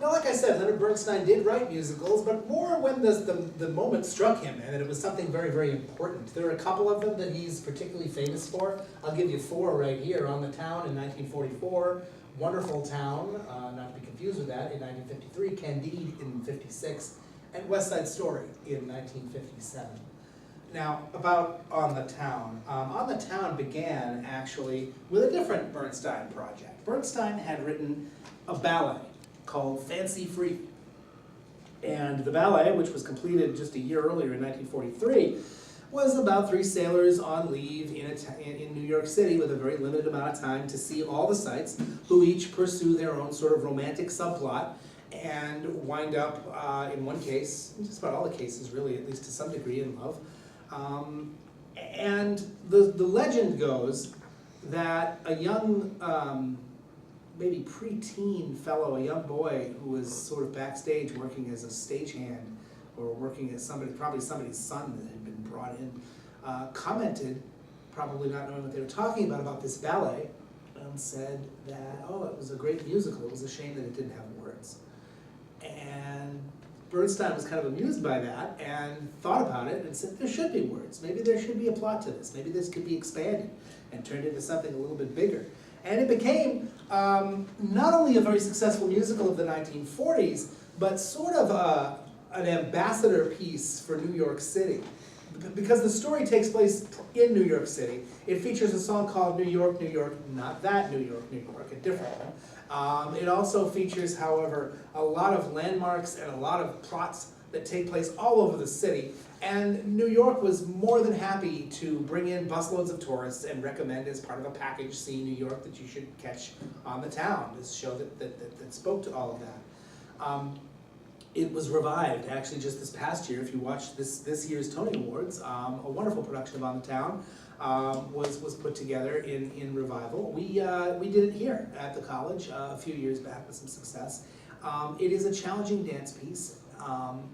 Now, like I said, Leonard Bernstein did write musicals, but more when the moment struck him and that it was something very, very important. There are a couple of them that he's particularly famous for. I'll give you four right here. On the Town in 1944, Wonderful Town, not to be confused with that, in 1953, Candide in 56, and West Side Story in 1957. Now, about On the Town. On the Town began, actually, with a different Bernstein project. Bernstein had written a ballet called Fancy Free. And the ballet, which was completed just a year earlier in 1943, was about three sailors on leave in New York City with a very limited amount of time to see all the sights, who each pursue their own sort of romantic subplot and wind up, in one case, just about all the cases really, at least to some degree, in love. And the legend goes that a young, maybe pre-teen fellow, a young boy who was sort of backstage working as a stagehand or working as somebody, probably somebody's son that had been brought in, commented, probably not knowing what they were talking about this ballet, and said that, oh, it was a great musical, it was a shame that it didn't have words. And Bernstein was kind of amused by that and thought about it and said, there should be words, maybe there should be a plot to this, maybe this could be expanded and turned into something a little bit bigger. And it became not only a very successful musical of the 1940s, but sort of an ambassador piece for New York City. Because the story takes place in New York City, it features a song called New York, New York, not that New York, New York, a different one. It also features, however, a lot of landmarks and a lot of plots that take place all over the city. And New York was more than happy to bring in busloads of tourists and recommend as part of a package, See New York, that you should catch On the Town, this show that spoke to all of that. It was revived, actually, just this past year. If you watched this year's Tony Awards, a wonderful production of On the Town was put together in revival. We did it here at the college a few years back with some success. It is a challenging dance piece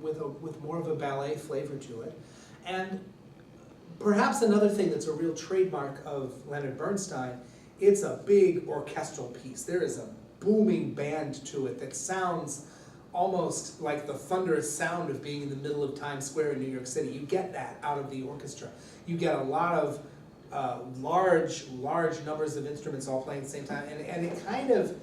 with more of a ballet flavor to it. And perhaps another thing that's a real trademark of Leonard Bernstein, it's a big orchestral piece. There is a booming band to it that sounds almost like the thunderous sound of being in the middle of Times Square in New York City. You get that out of the orchestra. You get a lot of large numbers of instruments all playing at the same time, and it kind of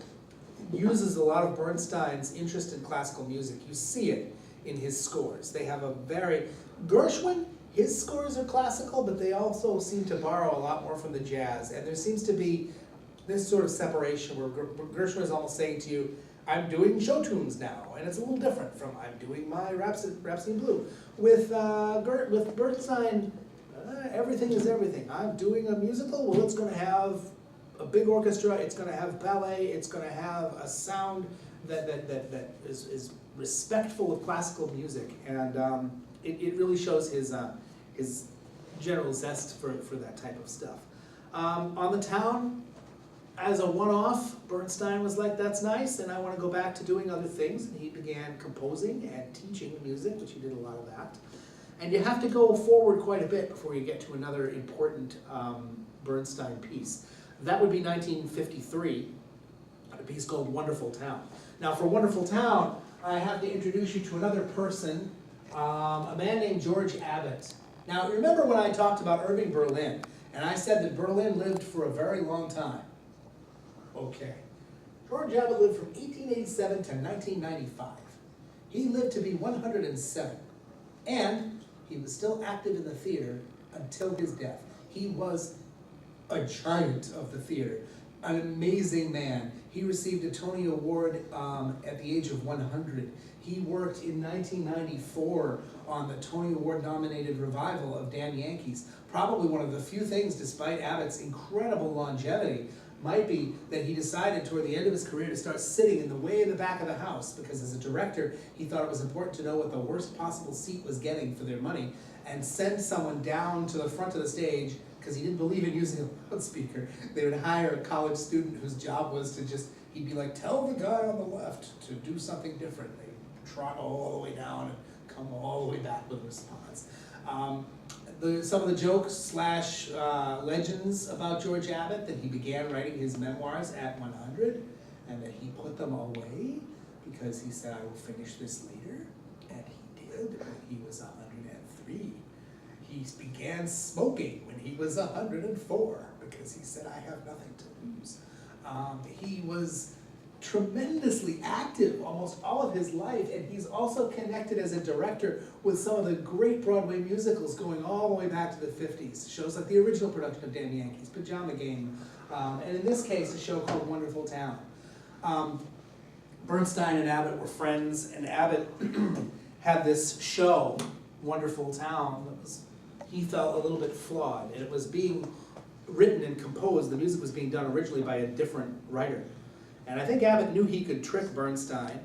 uses a lot of Bernstein's interest in classical music. You see it in his scores. They have a very, Gershwin, his scores are classical, but they also seem to borrow a lot more from the jazz, and there seems to be this sort of separation where Gershwin is almost saying to you, I'm doing show tunes now, and it's a little different from I'm doing my Rhapsody in Blue. With Bernstein, everything is everything. I'm doing a musical, well, it's going to have a big orchestra, it's going to have ballet, it's going to have a sound that is respectful of classical music, and it really shows his general zest for that type of stuff. On the Town, as a one-off, Bernstein was like, that's nice, and I want to go back to doing other things, and he began composing and teaching music, which he did a lot of that. And you have to go forward quite a bit before you get to another important Bernstein piece. That would be 1953, a piece called Wonderful Town. Now for Wonderful Town, I have to introduce you to another person, a man named George Abbott. Now remember when I talked about Irving Berlin, and I said that Berlin lived for a very long time? Okay. George Abbott lived from 1887 to 1995. He lived to be 107, and he was still active in the theater until his death. He was a giant of the theater, an amazing man. He received a Tony Award at the age of 100. He worked in 1994 on the Tony Award nominated revival of Damn Yankees. Probably one of the few things, despite Abbott's incredible longevity, might be that he decided toward the end of his career to start sitting in the way in the back of the house, because as a director, he thought it was important to know what the worst possible seat was getting for their money, and send someone down to the front of the stage, because he didn't believe in using a loudspeaker. They would hire a college student whose job was to just, he'd be like, tell the guy on the left to do something different. They trot all the way down and come all the way back with a response. Some of the jokes slash legends about George Abbott, that he began writing his memoirs at 100 and that he put them away. because he said, I will finish this later, and he did when he was 103. He began smoking when he was 104, because he said, I have nothing to lose. He was tremendously active almost all of his life, and he's also connected as a director with some of the great Broadway musicals going all the way back to the 50s. Shows like the original production of Damn Yankees, Pajama Game, and in this case, a show called Wonderful Town. Bernstein and Abbott were friends, and Abbott had this show, Wonderful Town, that was, he felt, a little bit flawed, and it was being written and composed, the music was being done originally by a different writer. And I think Abbott knew he could trick Bernstein,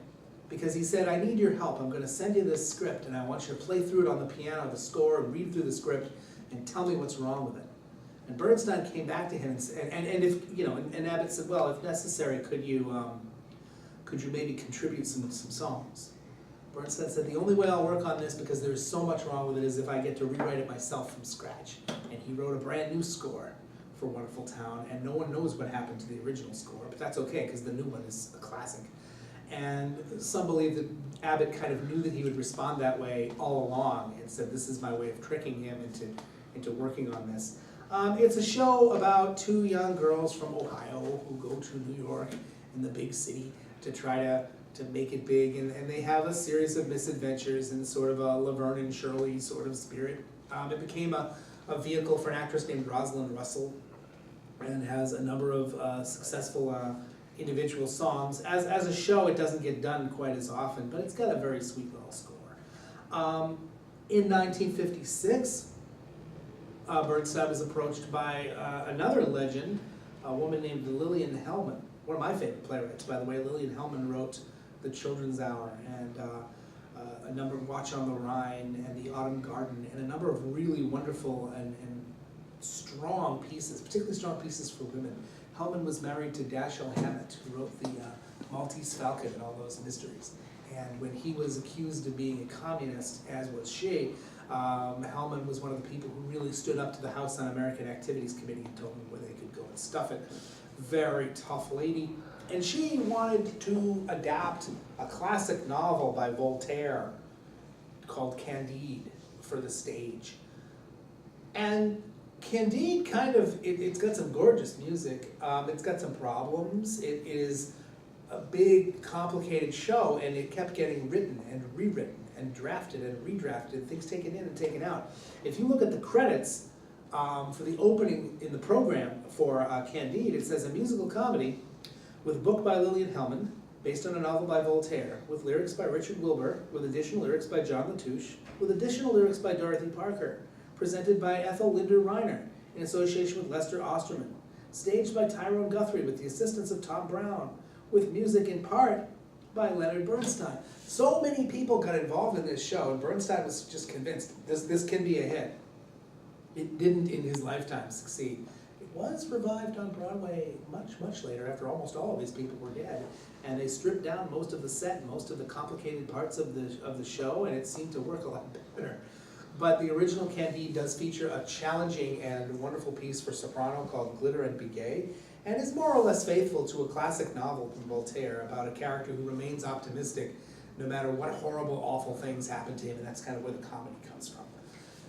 because he said, I need your help, I'm gonna send you this script, and I want you to play through it on the piano, the score, and read through the script, and tell me what's wrong with it. And Bernstein came back to him and if, you know, and Abbott said, well, if necessary, could you maybe contribute some songs? Bernstein said, the only way I'll work on this, because there's so much wrong with it, is if I get to rewrite it myself from scratch. And he wrote a brand new score for Wonderful Town, and no one knows what happened to the original score, but that's okay, because the new one is a classic. And some believe that Abbott kind of knew that he would respond that way all along, and said, this is my way of tricking him into working on this. It's a show about two young girls from Ohio who go to New York in the big city to try to make it big, and they have a series of misadventures in sort of a Laverne and Shirley sort of spirit. It became a vehicle for an actress named Rosalind Russell, and has a number of successful individual songs. As a show, it doesn't get done quite as often, but it's got a very sweet little score. In 1956, Bernstein was approached by another legend, a woman named Lillian Hellman, one of my favorite playwrights, by the way. Lillian Hellman wrote The Children's Hour, and a number of Watch on the Rhine, and The Autumn Garden, and a number of really wonderful and strong pieces, particularly strong pieces for women. Hellman was married to Dashiell Hammett, who wrote the Maltese Falcon and all those mysteries. And when he was accused of being a communist, as was she, Hellman was one of the people who really stood up to the House Un-American Activities Committee and told them where they could go and stuff it. Very tough lady. And she wanted to adapt a classic novel by Voltaire called Candide for the stage. And Candide kind of, it's got some gorgeous music, it's got some problems, it is a big, complicated show, and it kept getting written and rewritten and drafted and redrafted, things taken in and taken out. If you look at the credits for the opening in the program for Candide, it says a musical comedy with a book by Lillian Hellman, based on a novel by Voltaire, with lyrics by Richard Wilbur, with additional lyrics by John Latouche, with additional lyrics by Dorothy Parker, presented by Ethel Linder Reiner in association with Lester Osterman, staged by Tyrone Guthrie with the assistance of Tom Brown, with music in part by Leonard Bernstein. So many people got involved in this show, and Bernstein was just convinced this can be a hit. It didn't in his lifetime succeed. It was revived on Broadway much, much later, after almost all of these people were dead. And they stripped down most of the set, most of the complicated parts of the show, and it seemed to work a lot better. But the original Candide does feature a challenging and wonderful piece for soprano called Glitter and Be Gay, and is more or less faithful to a classic novel from Voltaire about a character who remains optimistic no matter what horrible, awful things happen to him, and that's kind of where the comedy comes from.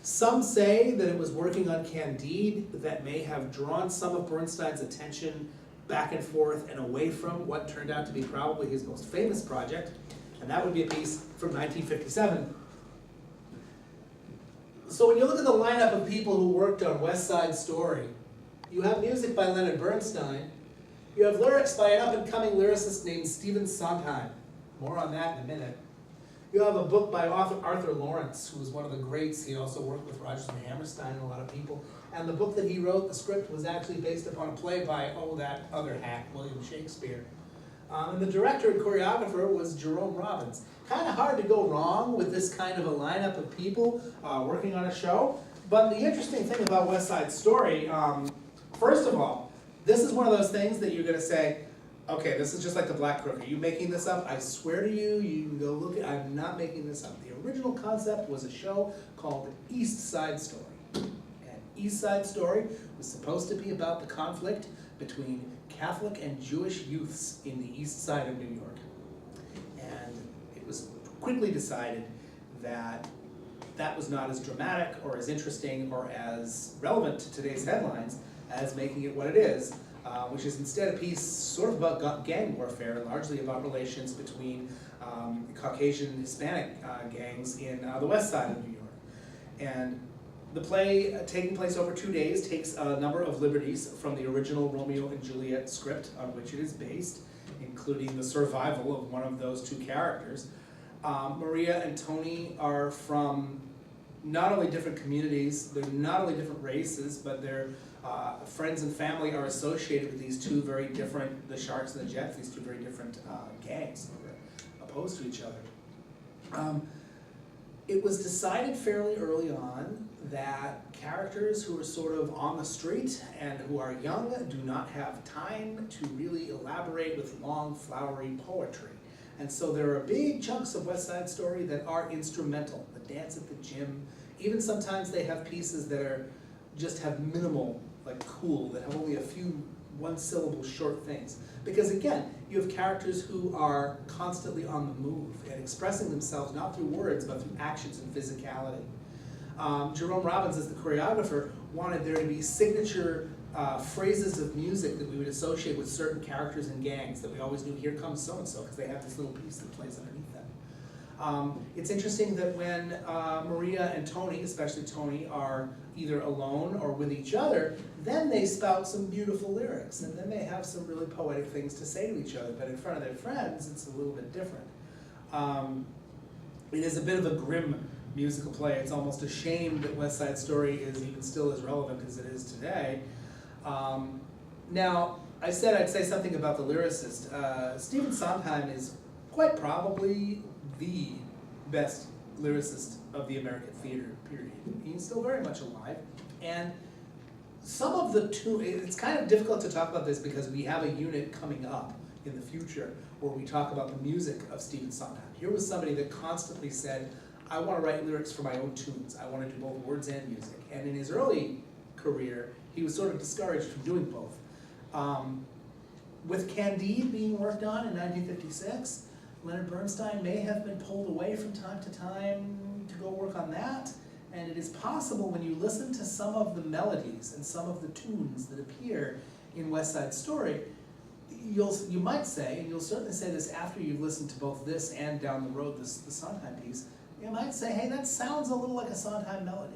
Some say that it was working on Candide that may have drawn some of Bernstein's attention back and forth and away from what turned out to be probably his most famous project, and that would be a piece from 1957. So when you look at the lineup of people who worked on West Side Story, you have music by Leonard Bernstein, you have lyrics by an up-and-coming lyricist named Stephen Sondheim. More on that in a minute. You have a book by Arthur Lawrence, who was one of the greats. He also worked with Rodgers and Hammerstein and a lot of people. And the book that he wrote, the script, was actually based upon a play by, that other hack, William Shakespeare. And the director and choreographer was Jerome Robbins. Kind of hard to go wrong with this kind of a lineup of people working on a show. But the interesting thing about West Side Story, first of all, this is one of those things that you're going to say, okay, this is just like the Black Crook. Are you making this up? I swear to you, you can go look at it. I'm not making this up. The original concept was a show called East Side Story. And East Side Story was supposed to be about the conflict between Catholic and Jewish youths in the east side of New York. quickly decided that that was not as dramatic or as interesting or as relevant to today's headlines as making it what it is, which is instead a piece sort of about gang warfare, largely about relations between Caucasian and Hispanic gangs in the west side of New York. And the play, taking place over 2 days, takes a number of liberties from the original Romeo and Juliet script on which it is based, including the survival of one of those two characters. Maria and Tony are from not only different communities, they're not only different races, but their friends and family are associated with these two very different, the Sharks and the Jets, these two very different gangs that are opposed to each other. It was decided fairly early on that characters who are sort of on the street and who are young do not have time to really elaborate with long, flowery poetry. And so there are big chunks of West Side Story that are instrumental. The dance at the gym, even sometimes they have pieces that are just have minimal, like cool, that have only a few one-syllable short things. Because again, you have characters who are constantly on the move and expressing themselves not through words, but through actions and physicality. Jerome Robbins, as the choreographer, wanted there to be signature phrases of music that we would associate with certain characters and gangs, that we always knew, here comes so-and-so, because they have this little piece that plays underneath them. It's interesting that when Maria and Tony, especially Tony, are either alone or with each other, then they spout some beautiful lyrics, and then they have some really poetic things to say to each other, but in front of their friends, it's a little bit different. It is a bit of a grim musical play. It's almost a shame that West Side Story is even still as relevant as it is today. Now, I said I'd say something about the lyricist. Stephen Sondheim is quite probably the best lyricist of the American theater period. He's still very much alive. And some of the it's kind of difficult to talk about this because we have a unit coming up in the future where we talk about the music of Stephen Sondheim. Here was somebody that constantly said, I want to write lyrics for my own tunes. I want to do both words and music. And in his early career, he was sort of discouraged from doing both. With Candide being worked on in 1956, Leonard Bernstein may have been pulled away from time to time to go work on that. And it is possible when you listen to some of the melodies and some of the tunes that appear in West Side Story, you might say, and you'll certainly say this after you've listened to both this and down the road the Sondheim piece, you might say, hey, that sounds a little like a Sondheim melody.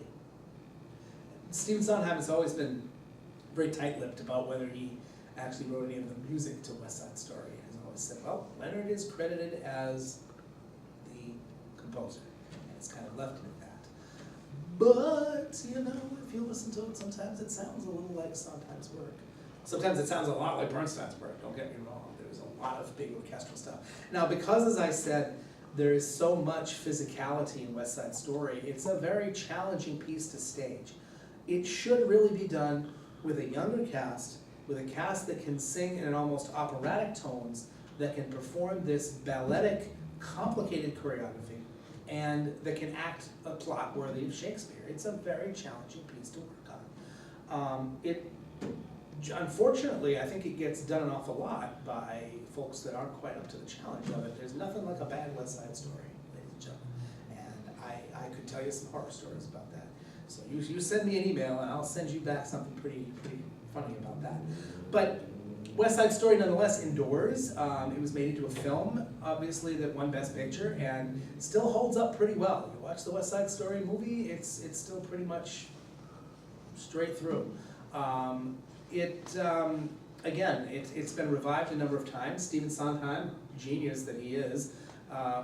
Stephen Sondheim has always been very tight-lipped about whether he actually wrote any of the music to West Side Story. He has always said, well, Leonard is credited as the composer, and it's kind of left it at that. But, you know, if you listen to it, sometimes it sounds a little like Sondheim's work. Sometimes it sounds a lot like Bernstein's work, don't get me wrong. There's a lot of big orchestral stuff. Now, because, as I said, there is so much physicality in West Side Story, it's a very challenging piece to stage. It should really be done with a younger cast, with a cast that can sing in almost operatic tones, that can perform this balletic, complicated choreography, and that can act a plot worthy of Shakespeare. It's a very challenging piece to work on. Unfortunately, I think it gets done an awful lot by folks that aren't quite up to the challenge of it. There's nothing like a bad West Side Story, ladies and gentlemen. And I could tell you some horror stories about that. So you send me an email and I'll send you back something pretty funny about that. But West Side Story nonetheless endures. It was made into a film, obviously, that won Best Picture and still holds up pretty well. You watch the West Side Story movie, it's still pretty much straight through. Again, it's been revived a number of times. Stephen Sondheim, genius that he is,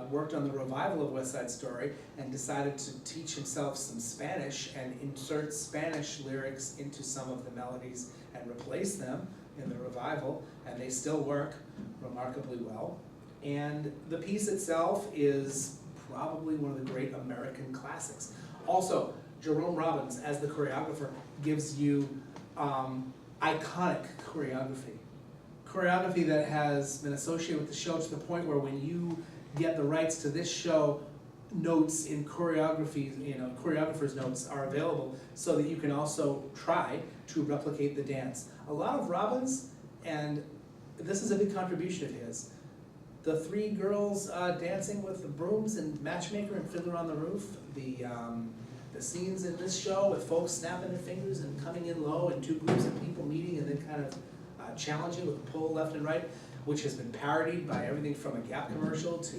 worked on the revival of West Side Story and decided to teach himself some Spanish and insert Spanish lyrics into some of the melodies and replace them in the revival, and they still work remarkably well. And the piece itself is probably one of the great American classics. Also, Jerome Robbins, as the choreographer, gives you iconic choreography. Choreography that has been associated with the show to the point where when you get the rights to this show, notes in choreography, choreographer's notes are available so that you can also try to replicate the dance. A lot of Robbins, and this is a big contribution of his, the three girls dancing with the brooms and Matchmaker and Fiddler on the Roof, the scenes in this show with folks snapping their fingers and coming in low and two groups of people meeting and then kind of challenging with the pull left and right, which has been parodied by everything from a Gap commercial to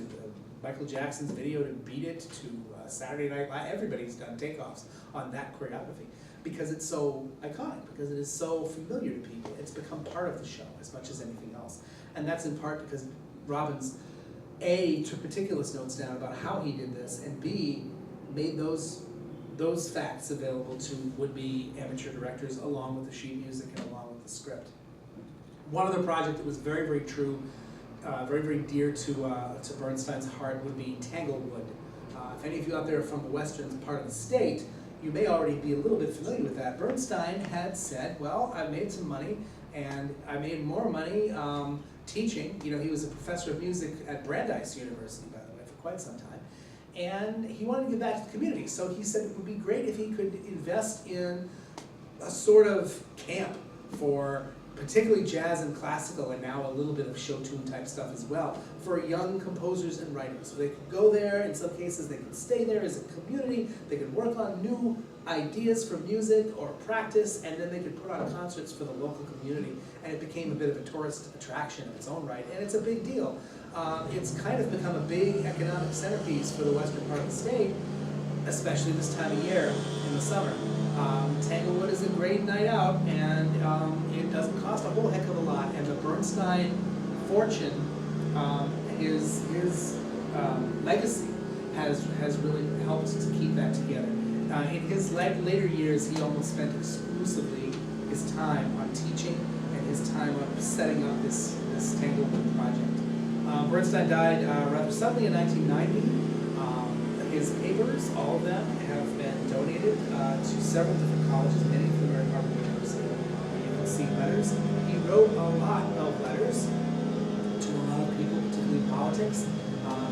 Michael Jackson's video to Beat It to Saturday Night Live. Everybody's done takeoffs on that choreography because it's so iconic, because it is so familiar to people. It's become part of the show as much as anything else. And that's in part because Robbins, A, took meticulous notes down about how he did this, and B, made those facts available to would-be amateur directors along with the sheet music and along with the script. One other project that was very, very true, very, very dear to Bernstein's heart would be Tanglewood. If any of you out there are from the western part of the state, you may already be a little bit familiar with that. Bernstein had said, well, I made some money, and I made more money teaching. You know, he was a professor of music at Brandeis University, by the way, for quite some time. And he wanted to give back to the community. So he said it would be great if he could invest in a sort of camp for particularly jazz and classical, and now a little bit of show tune type stuff as well, for young composers and writers. So they could go there, in some cases they could stay there as a community, they could work on new ideas for music or practice, and then they could put on concerts for the local community. And it became a bit of a tourist attraction in its own right, and it's a big deal. It's kind of become a big economic centerpiece for the western part of the state, especially this time of year in the summer. Tanglewood is a great night out, and it doesn't cost a whole heck of a lot. And the Bernstein fortune, his legacy has really helped to keep that together. In his later years, he almost spent exclusively his time on teaching and his time on setting up this Tanglewood project. Bernstein died rather suddenly in 1990. His papers, all of them, have been donated to several different colleges, many of them are at Harvard University. You can see letters. He wrote a lot of letters to a lot of people, particularly in politics.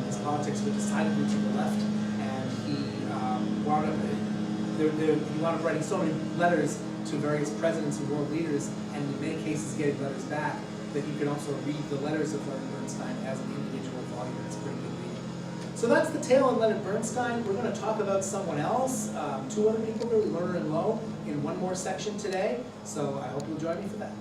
His politics were decidedly to the left, and he wound up writing so many letters to various presidents and world leaders, and in many cases getting letters back, that you can also read the letters of Leonard Bernstein as an individual volume. It's pretty good reading. So that's the tale of Leonard Bernstein. We're going to talk about someone else, two other people, really, Lerner and Loewe, in one more section today. So I hope you'll join me for that.